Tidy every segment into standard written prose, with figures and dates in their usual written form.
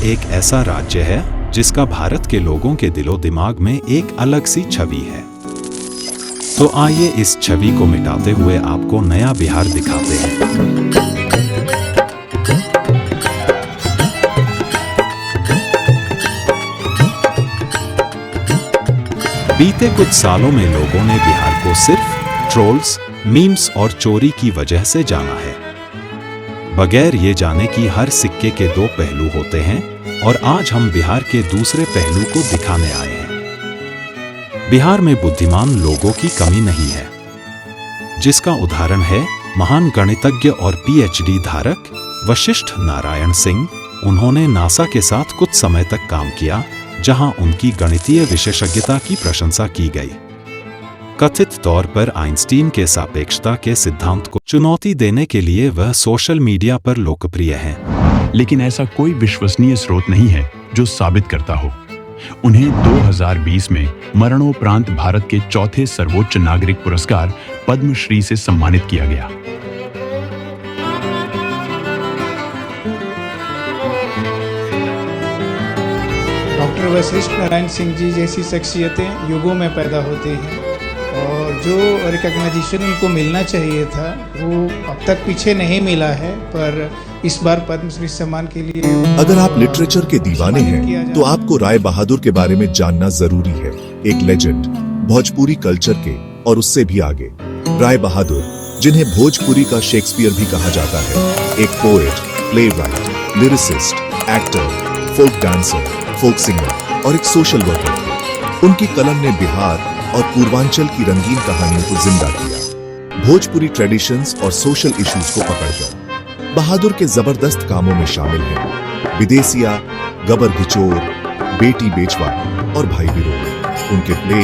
एक ऐसा राज्य है जिसका भारत के लोगों के दिलो दिमाग में एक अलग सी छवि है। तो आइए इस छवि को मिटाते हुए आपको नया बिहार दिखाते हैं। बीते कुछ सालों में लोगों ने बिहार को सिर्फ ट्रोल्स, मीम्स और चोरी की वजह से जाना है, बगैर ये जाने कि हर सिक्के के दो पहलू होते हैं। और आज हम बिहार के दूसरे पहलू को दिखाने आए हैं। बिहार में बुद्धिमान लोगों की कमी नहीं है, जिसका उदाहरण है महान गणितज्ञ और पीएचडी धारक वशिष्ठ नारायण सिंह। उन्होंने नासा के साथ कुछ समय तक काम किया, जहां उनकी गणितीय विशेषज्ञता की प्रशंसा की गई। कथित तौर पर आइंस्टीन के सापेक्षता के सिद्धांत को चुनौती देने के लिए वह सोशल मीडिया पर लोकप्रिय हैं। लेकिन ऐसा कोई विश्वसनीय स्रोत नहीं है जो साबित करता हो। उन्हें 2020 में मरणोपरांत भारत के चौथे सर्वोच्च नागरिक पुरस्कार पद्मश्री से सम्मानित किया गया। डॉक्टर वशिष्ठ नारायण सिंह जी जैसी शख्सियतें युगों में पैदा होती हैं और जो रिकॉग्निशन उनको मिलना चाहिए था वो अब तक पीछे नहीं मिला है, पर इस बार पद्मश्री सम्मान के लिए अगर आप लिटरेचर के दीवाने हैं तो आपको राय बहादुर के बारे में जानना जरूरी है। एक लेजेंड, भोजपुरी कल्चर के और उससे भी आगे। राय बहादुर, जिन्हें भोजपुरी का शेक्सपियर भी कहा जाता है, एक poet, playwright, lyricist, actor, folk dancer, folk singer और एक सोशल वर्कर थे। उनकी कलम ने बिहार और पूर्वांचल की रंगीन कहानियों को जिंदा किया, भोजपुरी ट्रेडिशंस और सोशल इश्यूज को पकड़कर। बहादुर के जबरदस्त कामों में शामिल हैं विदेसिया, गबर घिचोर, बेटी बेचवा और भाई बिरोल। उनके प्ले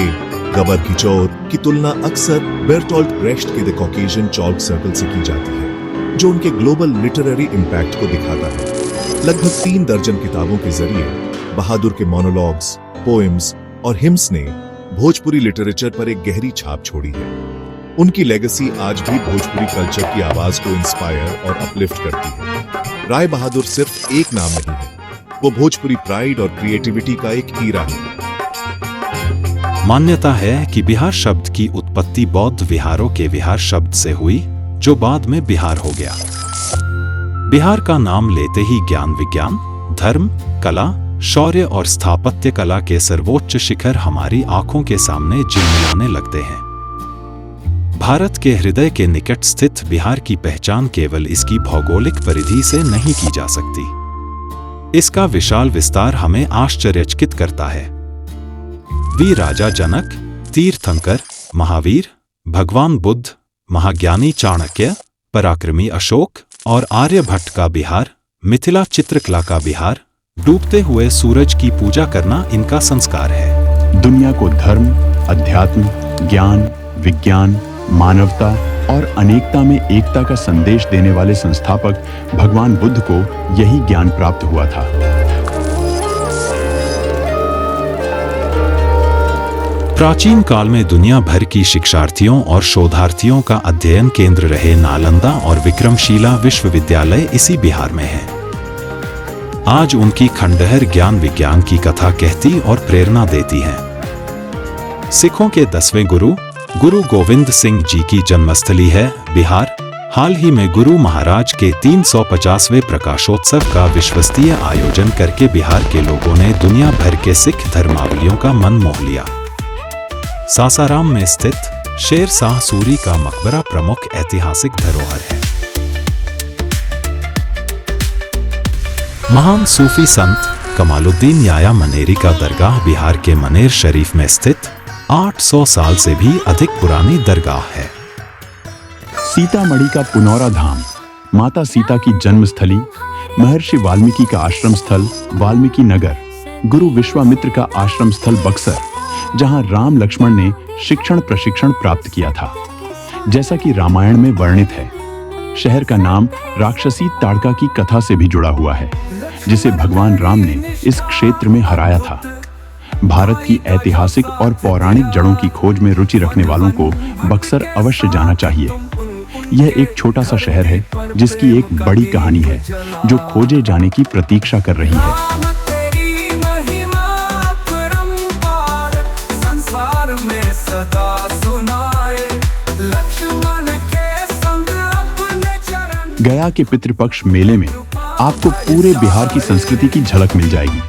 गबर घिचोर की तुलना अक्सर बेर्टोल्ट ब्रेख्ट के द कॉकेशियन चॉल्क सर्कल से की जाती है, जो उनके ग्लोबल लिटरेरी इम्पैक्ट को दिखाता है। लगभग 3 दर्जन किताबों के जरिए बहादुर के मोनोलॉग्स, पोएम्स और हिम्स ने भोजपुरी लिटरेचर पर एक गहरी छाप छोड़ी है। उनकी लेगेसी आज भी भोजपुरी कल्चर की आवाज को इंस्पायर और अपलिफ्ट करती है। राय बहादुर सिर्फ एक नाम नहीं है, वो भोजपुरी प्राइड और क्रिएटिविटी का एक हीरा है। मान्यता है कि बिहार शब्द की उत्पत्ति बौद्ध विहारों के विहार शब्द से हुई, जो बाद में बिहार हो गया। बिहार का नाम लेते ही ज्ञान, विज्ञान, धर्म, कला, शौर्य और स्थापत्य कला के सर्वोच्च शिखर हमारी आंखों के सामने झिलमिलाने लगते हैं। भारत के हृदय के निकट स्थित बिहार की पहचान केवल इसकी भौगोलिक परिधि से नहीं की जा सकती। इसका विशाल विस्तार हमें आश्चर्यचकित करता है। वीर राजा जनक, तीर्थंकर महावीर, भगवान बुद्ध, महाज्ञानी चाणक्य, पराक्रमी अशोक और आर्यभट्ट का बिहार, मिथिला चित्रकला का बिहार, डूबते हुए सूरज की पूजा करना इनका संस्कार है। दुनिया को धर्म, अध्यात्म, ज्ञान, विज्ञान, मानवता और अनेकता में एकता का संदेश देने वाले संस्थापक भगवान बुद्ध को यही ज्ञान प्राप्त हुआ था। प्राचीन काल में दुनिया भर की शिक्षार्थियों और शोधार्थियों का अध्ययन केंद्र रहे नालंदा और विक्रमशिला विश्वविद्यालय इसी बिहार में है। आज उनकी खंडहर ज्ञान विज्ञान की कथा कहती और प्रेरणा देती है। सिखों के 10वें गुरु गोविंद सिंह जी की जन्मस्थली है बिहार। हाल ही में गुरु महाराज के 350वें प्रकाशोत्सव का विश्वस्तरीय आयोजन करके बिहार के लोगों ने दुनिया भर के सिख धर्मावलंबियों का मन मोह लिया। सासाराम में स्थित शेर शाह सूरी का मकबरा प्रमुख ऐतिहासिक धरोहर है। महान सूफी संत कमालुद्दीन याया मनेरी का दरगाह बिहार के मनेर शरीफ में स्थित 800 साल से भी अधिक पुरानी दरगाह है। सीतामढ़ी का पुनौरा धाम, माता सीता की जन्मस्थली, महर्षि वाल्मीकि का आश्रम स्थल वाल्मीकि नगर, गुरु विश्वामित्र का आश्रम स्थल बक्सर, जहां राम लक्ष्मण ने शिक्षण प्रशिक्षण प्राप्त किया था, जैसा कि रामायण में वर्णित है। शहर का नाम राक्षसी ताड़का की कथा से भी जुड़ा हुआ है, जिसे भगवान राम ने इस क्षेत्र में हराया था। भारत की ऐतिहासिक और पौराणिक जड़ों की खोज में रुचि रखने वालों को बक्सर अवश्य जाना चाहिए। यह एक छोटा सा शहर है जिसकी एक बड़ी कहानी है जो खोजे जाने की प्रतीक्षा कर रही है। गया के पितृपक्ष मेले में आपको पूरे बिहार की संस्कृति की झलक मिल जाएगी।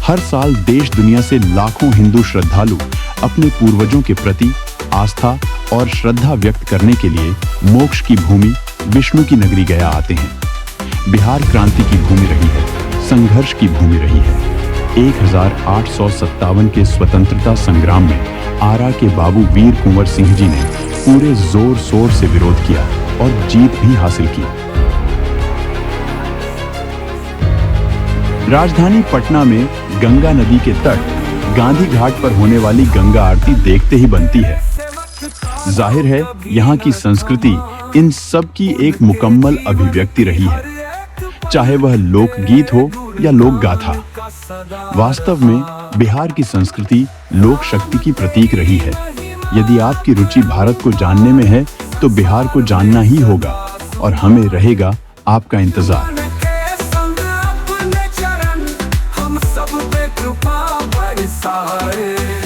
हर साल देश दुनिया से लाखों हिंदू श्रद्धालु अपने पूर्वजों के प्रति आस्था और श्रद्धा व्यक्त करने के लिए मोक्ष की भूमि विष्णु की नगरी गया आते हैं। बिहार क्रांति की भूमि रही है, संघर्ष की भूमि रही है। 1857 के स्वतंत्रता संग्राम में आरा के बाबू वीर कुंवर सिंह जी ने पूरे जोर शोर से विरोध किया और जीत भी हासिल की। राजधानी पटना में गंगा नदी के तट गांधी घाट पर होने वाली गंगा आरती देखते ही बनती है। जाहिर है यहाँ की संस्कृति इन सब की एक मुकम्मल अभिव्यक्ति रही है, चाहे वह लोकगीत हो या लोक गाथा। वास्तव में बिहार की संस्कृति लोक शक्ति की प्रतीक रही है। यदि आपकी रुचि भारत को जानने में है तो बिहार को जानना ही होगा और हमें रहेगा आपका इंतजार। हम सब पे कृपा बरसाए।